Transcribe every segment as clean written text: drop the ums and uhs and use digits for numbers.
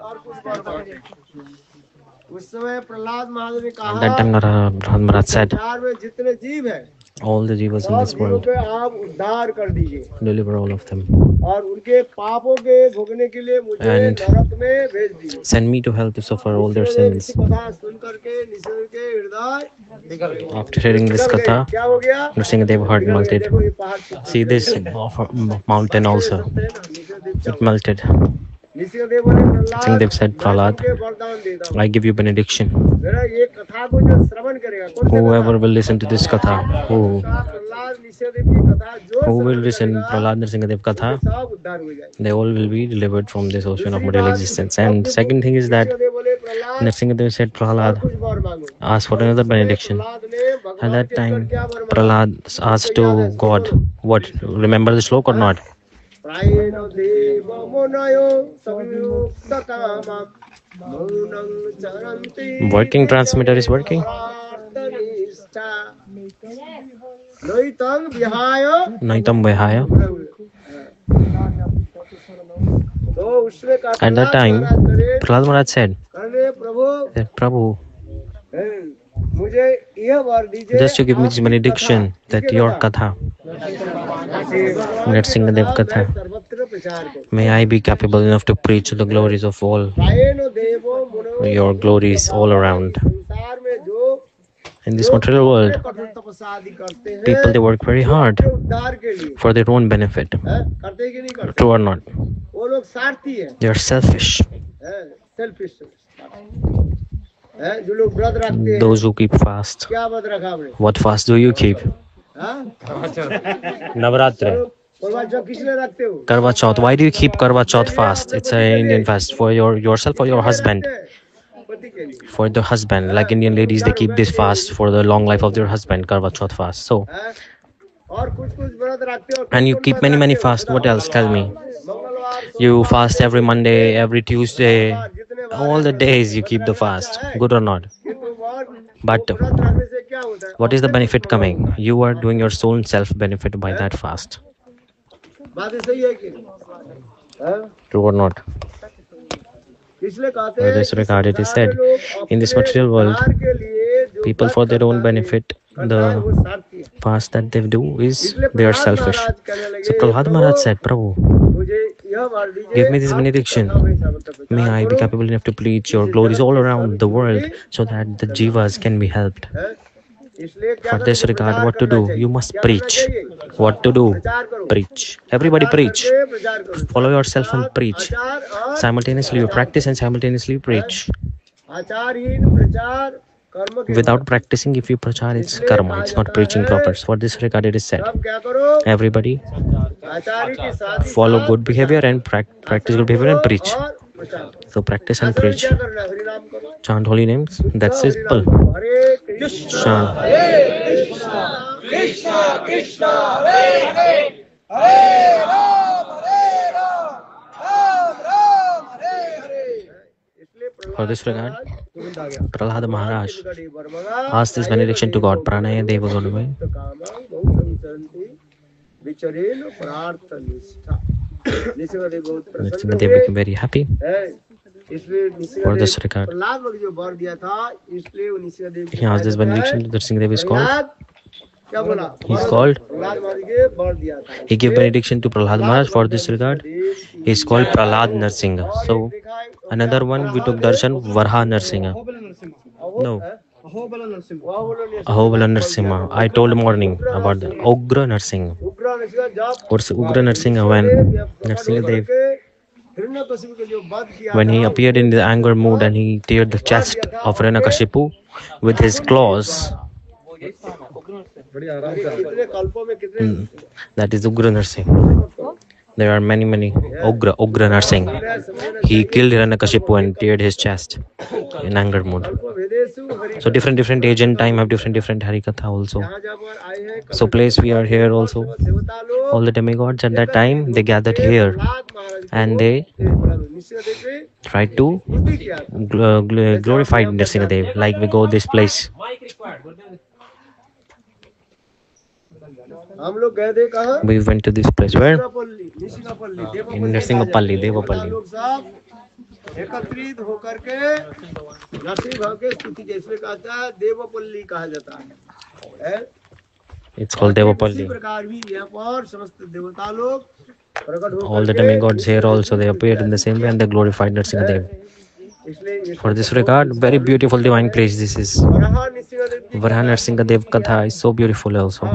और कुछ बार मांगे। उस समय प्रहलाद महाराज ने At कहा that time, Prahlad Maharaj said, संसार में जितने जीव हैं all the jivas in सब this जीवों world, के आप उद्धार कर दीजिए deliver all of them, और उनके पापों के भोगने के लिए मुझे and नरक में भेज दीजिए। send me to hell to suffer all their Nrisimhadeva sins. इसी कथा सुन करके नृसिंह के हृदय After hearing this पिघल गए। katha, क्या हो गया? Nrsingadev heart पिघल गए। melted. देखो ये पहाड़ टूट See गया। this mountain also, सकते हैं ना, नृसिंहदेव क्या it हुआ? melted. नृसिंहदेव बोले प्रहलाद Nrsingadev said, मैं Prahlad, तुमके वरदान देता हूँ I give you benediction. मेरा ये कथा को जो श्रवण करेगा कौन सी Whoever कथा? will listen to this katha, Prahlad Nrisimhadeva की कथा जो who will श्रवण listen करेगा Prahlad Nrsingadev katha, उनके सब उद्धार हो जाएंगे। they all will be delivered from this ocean of दूसरी material बात, existence. अब And second thing is that Nrisimhadeva बोले प्रहलाद Nrsingadev said, और Prahlad, कुछ वर मांगो। ask for और another उस समय benediction. प्रहलाद ने At भगवान that के निकट time, क्या वर मांगा? Prahlad asked to God, what? Remember the slok or not? प्रायेण देव मुनयो संयुक्त कामं मौनं चरन्ति Working transmitter is working. प्रार्थनिष्ठा नैतं विहाय Naitam Vihaya. तो उसने कहा At that time, Prahlad Maharaj said, अरे प्रभु that Prabhu, मुझे यह वर दीजिए just to give me this benediction that your katha, Nrsingadev katha, सर्वत्र प्रचार करो may I be capable enough to preach the glories of all, प्रायेण देवो मुनयो your glories all around. संसार में जो In this material world, कठोर तपस्या आदि करते हैं people they work very hard उद्धार के लिए for their own benefit. करते कि नहीं करते? True or not? वो लोग स्वार्थी है They are selfish. सेल्फिश जो लोग व्रत रखते हैं। Those who keep fast. क्या व्रत रखा आपने? What fast do you keep? हाँ? Navaratri. करवा चौथ किस लिए रखते हो? Karwa Chauth. Why do you keep Karwa Chauth fast? It's an Indian fast for yourself or your husband. पति के लिए। For the husband, like Indian ladies, they keep this fast for the long life of their husband, Karwa Chauth fast. So, और कुछ व्रत रखते हो। and you keep many fasts. What else? Tell me. You fast every Monday, every Tuesday, all the days you keep the fast. Good or not? But what is the benefit coming? You are doing your soul self-benefit by that fast. बात सही है कि? True or not? इसलिए This regard it is said, in this material world, people for their own benefit, the fast that they do is they are selfish. So Prahlad Maharaj said, Prabhu, give me this benediction. May I be capable enough to preach your glories all around the world so that the jivas can be helped. For this regard, what to do? You must preach. What to do? Preach. Everybody preach. Follow yourself and preach. Simultaneously you practice and simultaneously you preach. Without practicing, if you prachar, it's karma. It's not preaching proper. For this regard, it is said, everybody follow good behavior and practice good behavior and preach. So practice and preach. Chant holy names. That's simple. Chant. Krishna Krishna Hare Hare Hare Ram Ram Ram Hare Hare. For this regard, Prahlad Maharaj asked this benediction to God. Pranaya Deva Godavai. Nrsingadev became very happy. For this regard, he asked this benediction to Nrsingadev is called. He's called. He gave benediction to Prahlad Maharaj. For this regard, he's called Prahlad Narsingha. So another one we took darshan, Varha Narsingha. No. Ahobala Narsingha. I told morning about the Ugra Narsingha. What's Ugra Narsingha? When Nrsingadev, when he appeared in the anger mood and he teared the chest of Hiranyakashipu with his claws. That is Ugra Narsingha. There are many Ugra Narsingha. He killed Hiranyakashipu and teared his chest in anger mood. So different age and time have different Harikatha also. So place we are here also. All the demigods at that time they gathered here and they tried to glorify Nrsingadev. Like we go this place. We went to this place where? In Nrsingapalli, Devapalli. एकत्रित होकर के नरसिंह भगवान के स्तुति जैसे कहता है देवपल्ली कहा जाता है। It's called Devapalli. इसी प्रकार भी यहाँ पर समस्त देवता लोग प्रकट होकर All the demigods here also, they appeared in the same way and they glorified Nrsimhadev. For this regard, very beautiful divine place this is. Varaha Nrsimhadev Katha is so beautiful also.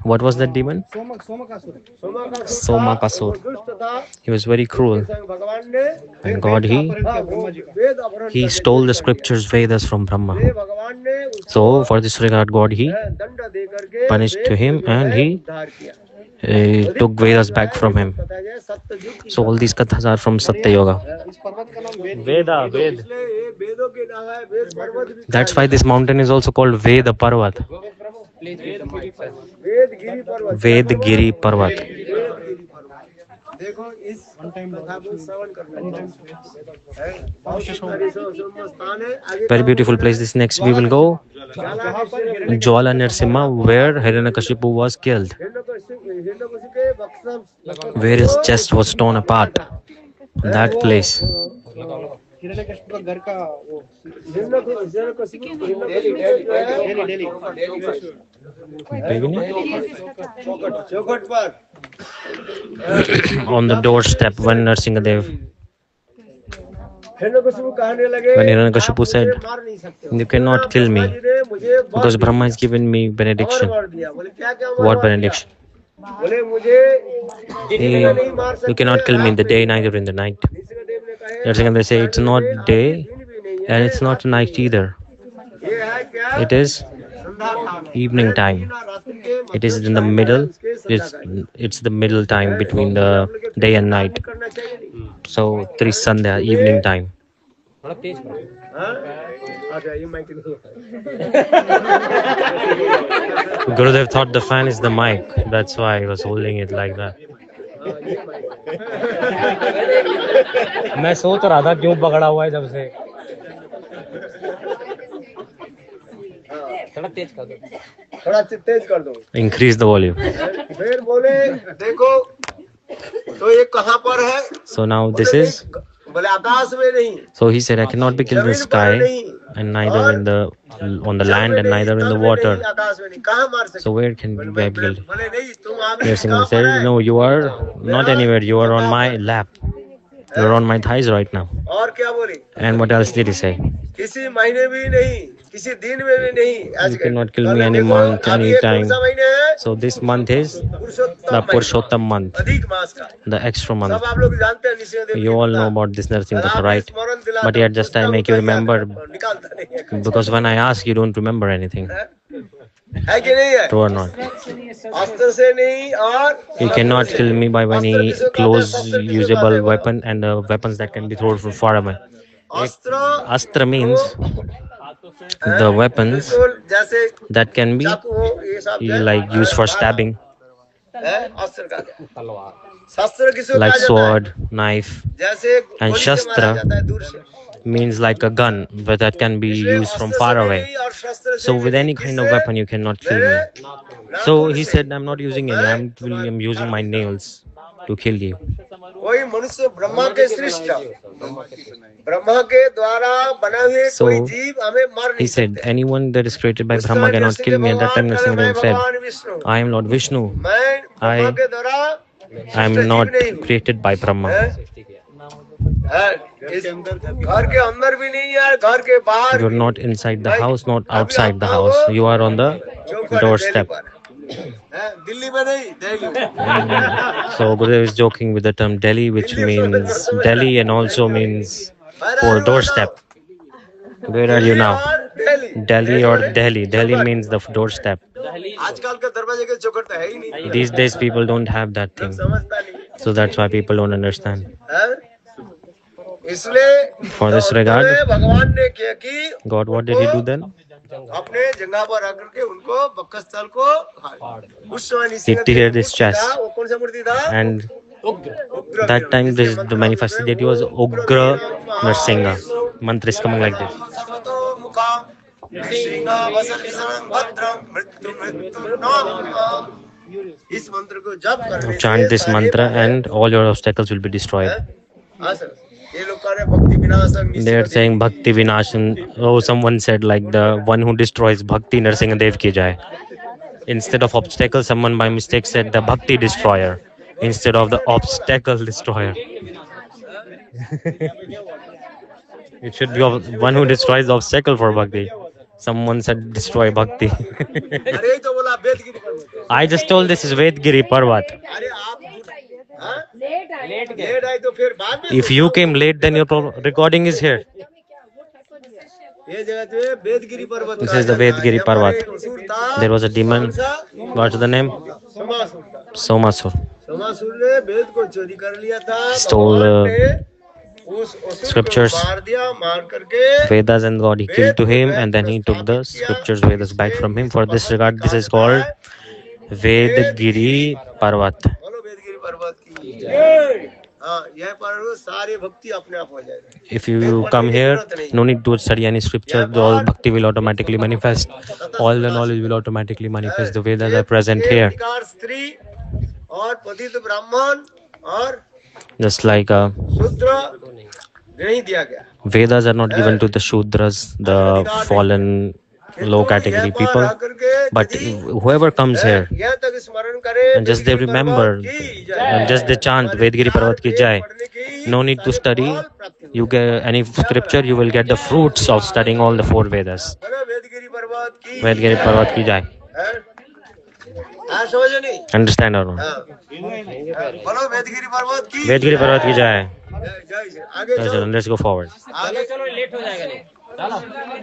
What was that demon? Somakasur. He was very cruel. And God, he stole the scriptures, Vedas from Brahma. So for this regard, God, he punished to him and he took Vedas back from him. So all these kathas are from Satya Yoga. Ved. That's why this mountain is also called Veda Parvat. Vedgiri Parvat. देखो इस कथा को श्रवण करना है। Very beautiful place. This next we will go Jwala Nrsimha, where Hiranyakashipu was killed, where his chest was torn apart. That place. On the doorstep when Nrsimhadev, when Hiranyakashipu said, "You cannot kill me because Brahma has given me benediction." What benediction? You cannot kill me in the day, neither in the night. Nrsimhadev say it's not day and it's not night either. It is evening time. It is in the middle. It's the middle time between the day and night. So Trisandhya, evening time. Gurudev thought the fan is the mic. That's why he was holding it like that. मैं सोच रहा था क्यों पकड़ा हुआ है जब से. थोड़ा तेज कर दो. Increase the volume. फिर बोले देखो तो ये कहाँ पर है? So now this is. बोले आकाश में नहीं. So he said, I cannot be killed in the sky and neither in the on the land and neither in the water. So where can we be killed? Nrsimha said, no, you are not anywhere. You are on my lap. You are on my thighs right now. And what else did he say? You cannot kill me any month, any time. So this month is the Purushottam month, the extra month. You all know about this Nrsimha, right? But yet just I make you remember, because when I ask, you don't remember anything. True or not? You cannot kill me by any close usable weapon and weapons that can be thrown from far away. Astra means the weapons that can be like used for stabbing, like sword, knife, and shastra means like a gun but that can be used from far away. So with any kind of weapon you cannot kill me. So he said, I'm not using any, I'm using my nails to kill you. So he said, anyone that is created by Brahma cannot kill me. At that time Nrsimhadev said, I am Lord Vishnu. I am not created by Brahma. You are not inside the house, not outside the house. You are on the doorstep. So Gurudev is joking with the term Delhi, which means Delhi and also means for doorstep. Where are you now? Delhi or Delhi? Delhi means the doorstep. These days people don't have that thing. So that's why people don't understand. For this regard, God, what did he do then? He teared his chest, and that time the manifested deity was Ugra Nrsimha. Mantra is coming like this. Chant this mantra and all your obstacles will be destroyed. ये लोग कह रहे भक्ति विनाशम They are saying Bhakti Vinashan. Oh, someone said like the one who destroys Bhakti Narsinga Dev ki jai. Instead of obstacle, someone by mistake said the Bhakti destroyer instead of the obstacle destroyer. It should be one who destroys the obstacle for Bhakti. Someone said destroy Bhakti. अरे तो बोला वेदगिरी पर्वत। I just told this is Vedgiri Parvat. अरे आप late आए तो फिर बाद में If you came late, then your recording is here. ये जगह पे वेदगिरी पर्वत। This is the Vedgiri Parvat. There was a demon. What's the name? Somasur. सोमासुर ने वेद को चोरी कर लिया था। Stole scriptures, मार दिया, मार करके Vedas and God. He killed to him, and then he took the scriptures, Vedas back from him. For this regard, this is called Vedgiri Parvat. बोलो वेदगिरी पर्वत की। हाँ, यह पर्वत सारे भक्ति अपने आप हो जाएगा। If you come here, no need to study any scripture. All bhakti will automatically manifest. All the knowledge will automatically manifest. The Vedas are present here. स्त्री और पतित ब्राह्मण और Just like शूद्र नहीं दिया गया। Vedas are not given to the Shudras, the fallen, low category people. But whoever comes here and just they remember and just they chant Vedgiri Parvat ki jai, no need to study. You get any scripture, you will get the fruits of studying all the 4 Vedas. Vedgiri Parvat ki jai. Understand or not? Vedgiri Parvat ki jai. Let's go forward.